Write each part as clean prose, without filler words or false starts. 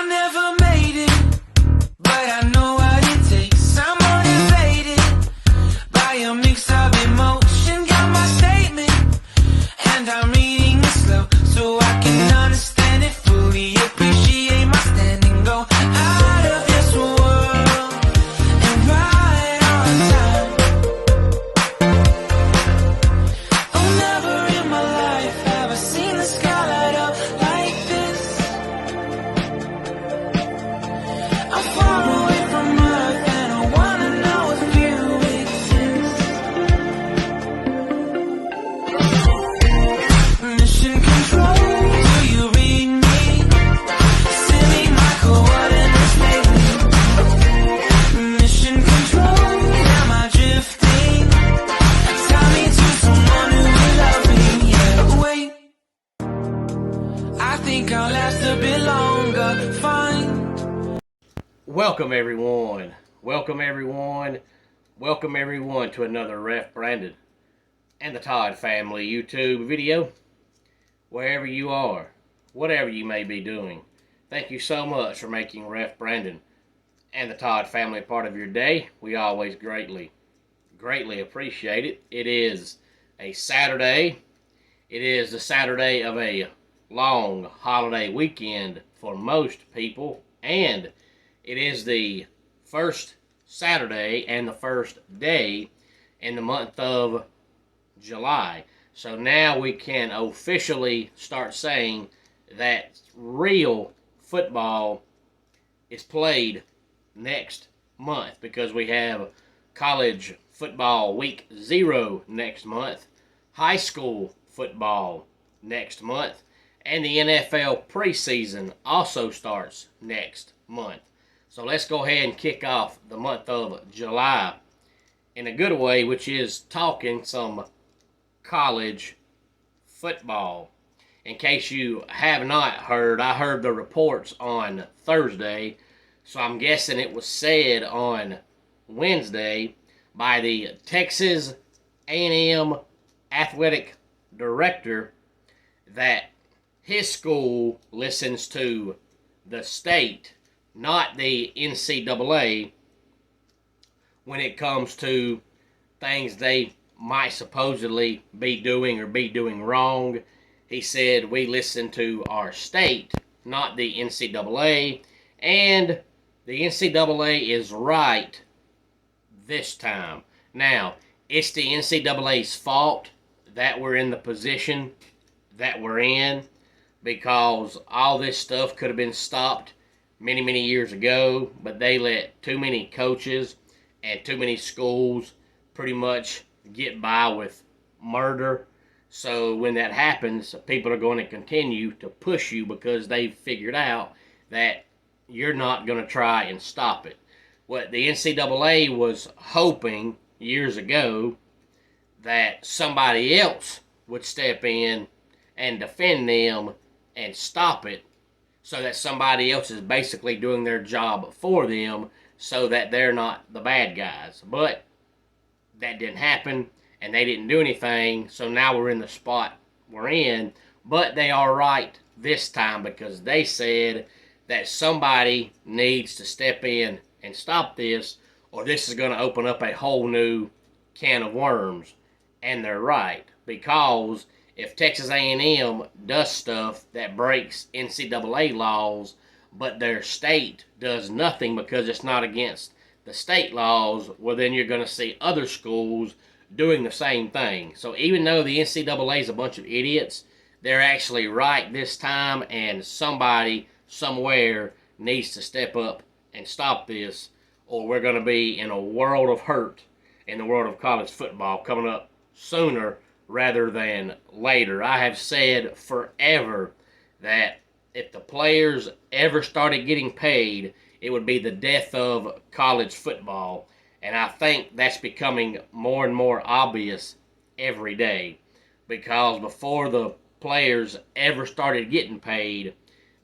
never made it, but I know what it takes. I'm motivated by a mix of emotion. Got my statement, and I'm reading it slow so I can understand it fully. Appreciate my standing, go out of this world and right on time. Oh, never in my life have I seen the sky light up like this. I'm far away from Earth and I wanna know if you exist. Mission control, do you read me? Send me my coordinates lately. Mission control, am I drifting? Tie me to someone who will love me, yeah. Wait, I think I'll last a bit longer, fine. Welcome everyone. Welcome everyone. Welcome everyone to another Ref Brandon and the Todd family YouTube video. Wherever you are, whatever you may be doing, thank you so much for making Ref Brandon and the Todd family part of your day. We always greatly appreciate it. It is a Saturday. It is the Saturday of a long holiday weekend for most people, and it is the first Saturday and the first day in the month of July. So now we can officially start saying that real football is played next month, because we have college football week 0 next month, high school football next month, and the NFL preseason also starts next month. So let's go ahead and kick off the month of July in a good way, which is talking some college football. In case you have not heard, I heard the reports on Thursday, so I'm guessing it was said on Wednesday by the Texas A&M athletic director that his school listens to the state, not the NCAA, when it comes to things they might supposedly be doing or be doing wrong. He said, we listen to our state, not the NCAA, and the NCAA is right this time. Now, it's the NCAA's fault that we're in the position that we're in, because all this stuff could have been stopped many years ago, but they let too many coaches and too many schools pretty much get by with murder. So when that happens, people are going to continue to push you because they've figured out that you're not going to try and stop it. What the NCAA was hoping years ago, that somebody else would step in and defend them and stop it, so that somebody else is basically doing their job for them, so that they're not the bad guys. But that didn't happen, and they didn't do anything, so now we're in the spot we're in. But they are right this time, because they said that somebody needs to step in and stop this, or this is going to open up a whole new can of worms. And they're right, because if Texas A&M does stuff that breaks NCAA laws, but their state does nothing because it's not against the state laws, well, then you're going to see other schools doing the same thing. So even though the NCAA is a bunch of idiots, they're actually right this time, and somebody somewhere needs to step up and stop this, or we're going to be in a world of hurt in the world of college football coming up sooner rather than later. I have said forever that if the players ever started getting paid, it would be the death of college football. And I think that's becoming more and more obvious every day, because before the players ever started getting paid,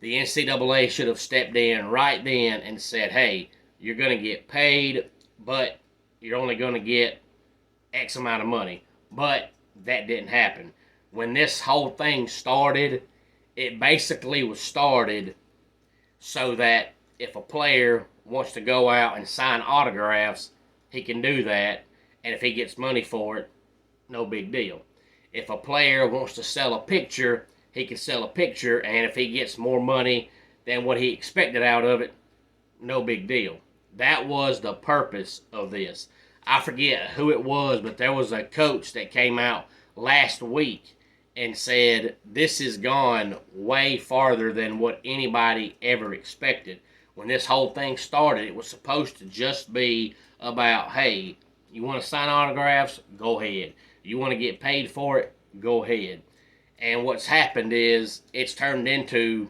the NCAA should have stepped in right then and said, hey, you're going to get paid, but you're only going to get X amount of money. But that didn't happen. When this whole thing started, it basically was started so that if a player wants to go out and sign autographs, he can do that. And if he gets money for it, no big deal. If a player wants to sell a picture, he can sell a picture. And if he gets more money than what he expected out of it, no big deal. That was the purpose of this. I forget who it was, but there was a coach that came out last week and said this has gone way farther than what anybody ever expected. When this whole thing started, it was supposed to just be about, hey, you want to sign autographs? Go ahead. You want to get paid for it? Go ahead. And what's happened is it's turned into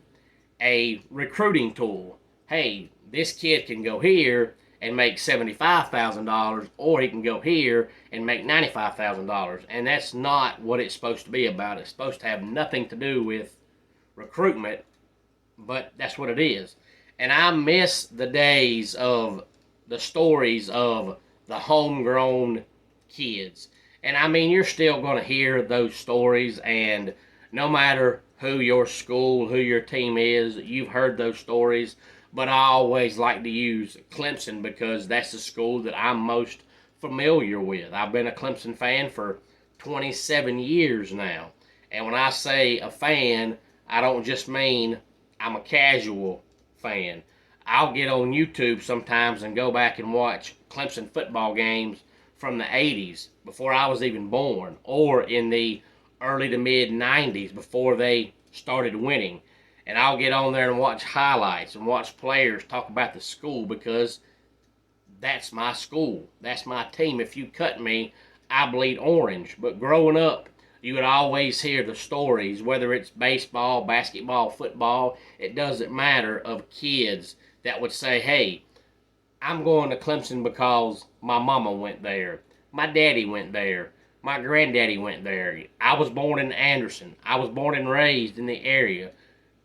a recruiting tool. Hey, this kid can go here and make $75,000, or he can go here and make $95,000. And that's not what it's supposed to be about. It's supposed to have nothing to do with recruitment, but that's what it is. And I miss the days of the stories of the homegrown kids. And I mean, you're still going to hear those stories, and no matter who your school, who your team is, you've heard those stories. But I always like to use Clemson because that's the school that I'm most familiar with. I've been a Clemson fan for 27 years now. And when I say a fan, I don't just mean I'm a casual fan. I'll get on YouTube sometimes and go back and watch Clemson football games from the 80s, before I was even born, or in the early to mid 90s before they started winning. And I'll get on there and watch highlights and watch players talk about the school because that's my school. That's my team. If you cut me, I bleed orange. But growing up, you would always hear the stories, whether it's baseball, basketball, football, it doesn't matter, of kids that would say, hey, I'm going to Clemson because my mama went there. My daddy went there. My granddaddy went there. I was born in Anderson. I was born and raised in the area.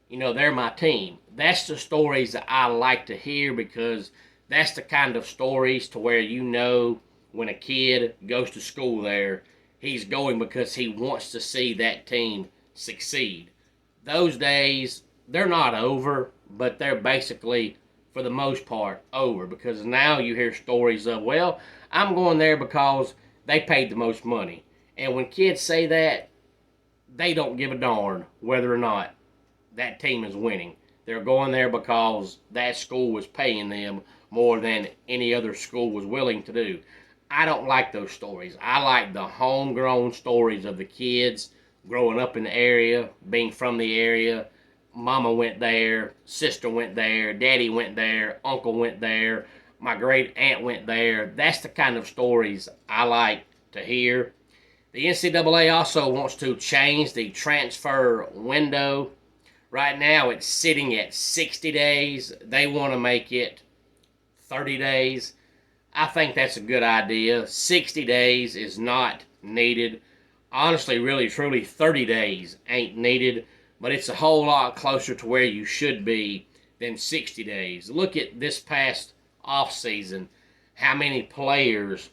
You know, they're my team. That's the stories that I like to hear because that's the kind of stories to where you know when a kid goes to school there, he's going because he wants to see that team succeed. Those days, they're not over, but they're basically, for the most part, over because now you hear stories of, well, I'm going there because they paid the most money. And when kids say that, they don't give a darn whether or not that team is winning. They're going there because that school was paying them more than any other school was willing to do. I don't like those stories. I like the homegrown stories of the kids growing up in the area, being from the area. Mama went there, sister went there, daddy went there, uncle went there, my great aunt went there. That's the kind of stories I like to hear. The NCAA also wants to change the transfer window. Right now it's sitting at 60 days. They want to make it 30 days. I think that's a good idea. 60 days is not needed. Honestly, really, truly, 30 days ain't needed, but it's a whole lot closer to where you should be than 60 days. Look at this past offseason, how many players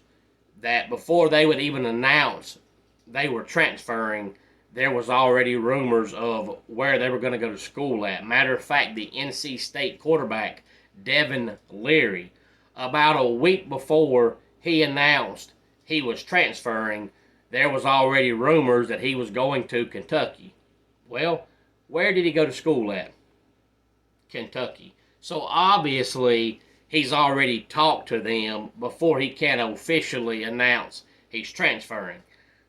that before they would even announce they were transferring, there was already rumors of where they were going to go to school at. Matter of fact, the NC State quarterback, Devin Leary, about a week before he announced he was transferring, there was already rumors that he was going to Kentucky. Well, where did he go to school at? Kentucky. So obviously, he's already talked to them before he can officially announce he's transferring.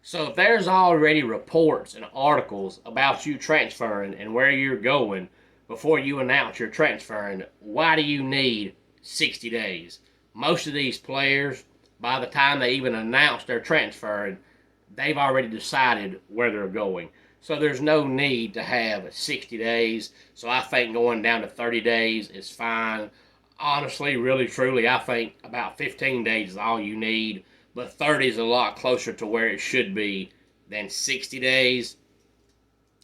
So if there's already reports and articles about you transferring and where you're going before you announce you're transferring, why do you need 60 days? Most of these players, by the time they even announce they're transferring, they've already decided where they're going. So there's no need to have 60 days. So I think going down to 30 days is fine. Honestly, really, truly, I think about 15 days is all you need. But 30 is a lot closer to where it should be than 60 days.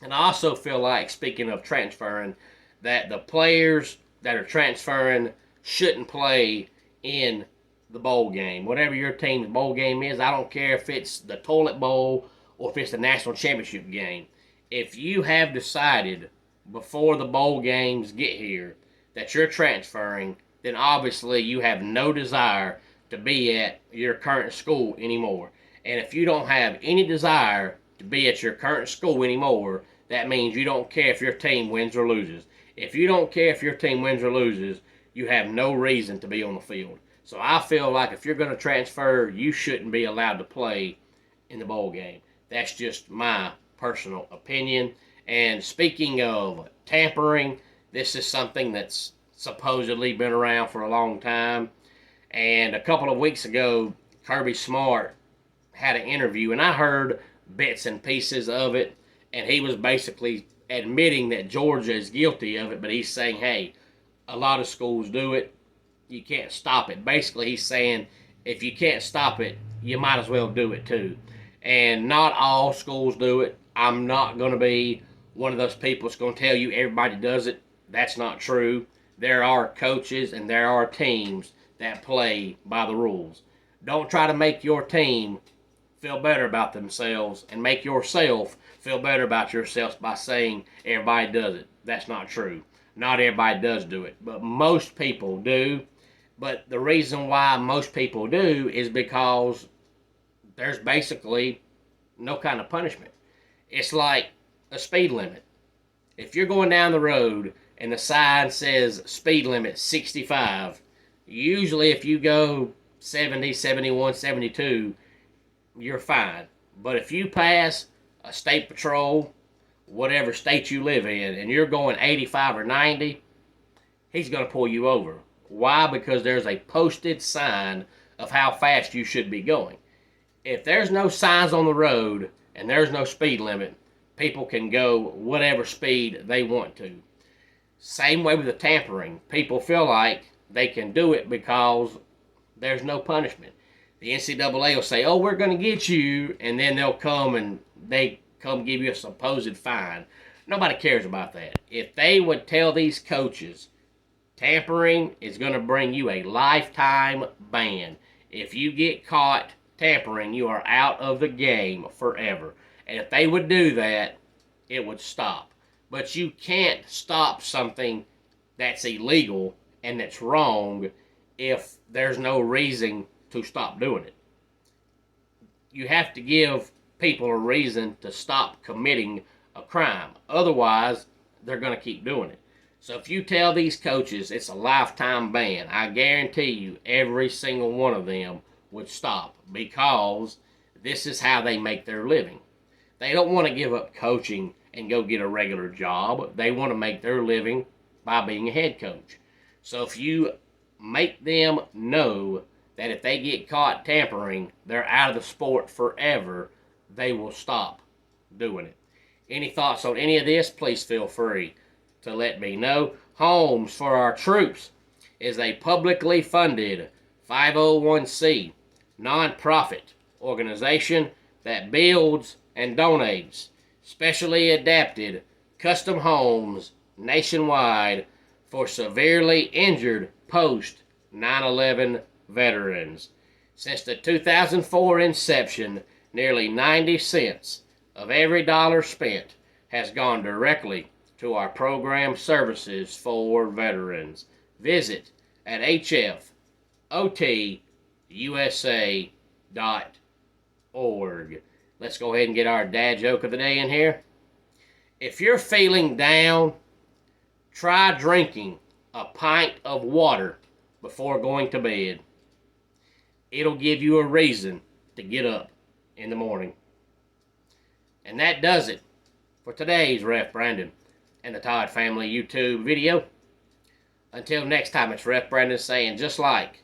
And I also feel like, speaking of transferring, that the players that are transferring shouldn't play in the bowl game. Whatever your team's bowl game is, I don't care if it's the Toilet Bowl or if it's the National Championship game. If you have decided before the bowl games get here that you're transferring, then obviously you have no desire to be at your current school anymore. And if you don't have any desire to be at your current school anymore, that means you don't care if your team wins or loses. If you don't care if your team wins or loses, you have no reason to be on the field. So I feel like if you're going to transfer, you shouldn't be allowed to play in the bowl game. That's just my personal opinion. And speaking of tampering, this is something that's supposedly been around for a long time. And a couple of weeks ago, Kirby Smart had an interview, and I heard bits and pieces of it, and he was basically admitting that Georgia is guilty of it, but he's saying, hey, a lot of schools do it. You can't stop it. Basically, he's saying if you can't stop it, you might as well do it too. And not all schools do it. I'm not going to be one of those people that's going to tell you everybody does it. That's not true. There are coaches and there are teams that play by the rules. Don't try to make your team feel better about themselves and make yourself feel better about yourself by saying everybody does it. That's not true. Not everybody does do it, but most people do. But the reason why most people do is because there's basically no kind of punishment. It's like a speed limit. If you're going down the road and the sign says speed limit 65, usually if you go 70, 71, 72, you're fine. But if you pass a state patrol, whatever state you live in, and you're going 85 or 90, he's going to pull you over. Why? Because there's a posted sign of how fast you should be going. If there's no signs on the road and there's no speed limit, people can go whatever speed they want to. Same way with the tampering. People feel like they can do it because there's no punishment. The NCAA will say, oh, we're going to get you, and then they'll come and they come give you a supposed fine. Nobody cares about that. If they would tell these coaches, tampering is going to bring you a lifetime ban. If you get caught tampering, you are out of the game forever. And if they would do that, it would stop. But you can't stop something that's illegal and that's wrong if there's no reason to stop doing it. You have to give people a reason to stop committing a crime. Otherwise, they're going to keep doing it. So if you tell these coaches it's a lifetime ban, I guarantee you every single one of them would stop, because this is how they make their living. They don't want to give up coaching and go get a regular job. They want to make their living by being a head coach. So if you make them know that if they get caught tampering, they're out of the sport forever, they will stop doing it. Any thoughts on any of this, please feel free to let me know. Homes for Our Troops is a publicly funded 501c nonprofit organization that builds and donates specially adapted custom homes nationwide for severely injured post 9/11 veterans. Since the 2004 inception, nearly 90 cents of every dollar spent has gone directly to our program services for veterans. Visit at hfotusa.org. Let's go ahead and get our dad joke of the day in here. If you're feeling down, try drinking a pint of water before going to bed. It'll give you a reason to get up in the morning. And that does it for today's Ref Brandon and the Todd Family YouTube video. Until next time, it's Ref Brandon saying, just like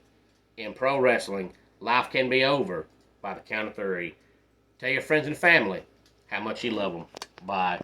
in pro wrestling, life can be over by the count of 3. Tell your friends and family how much you love them. Bye.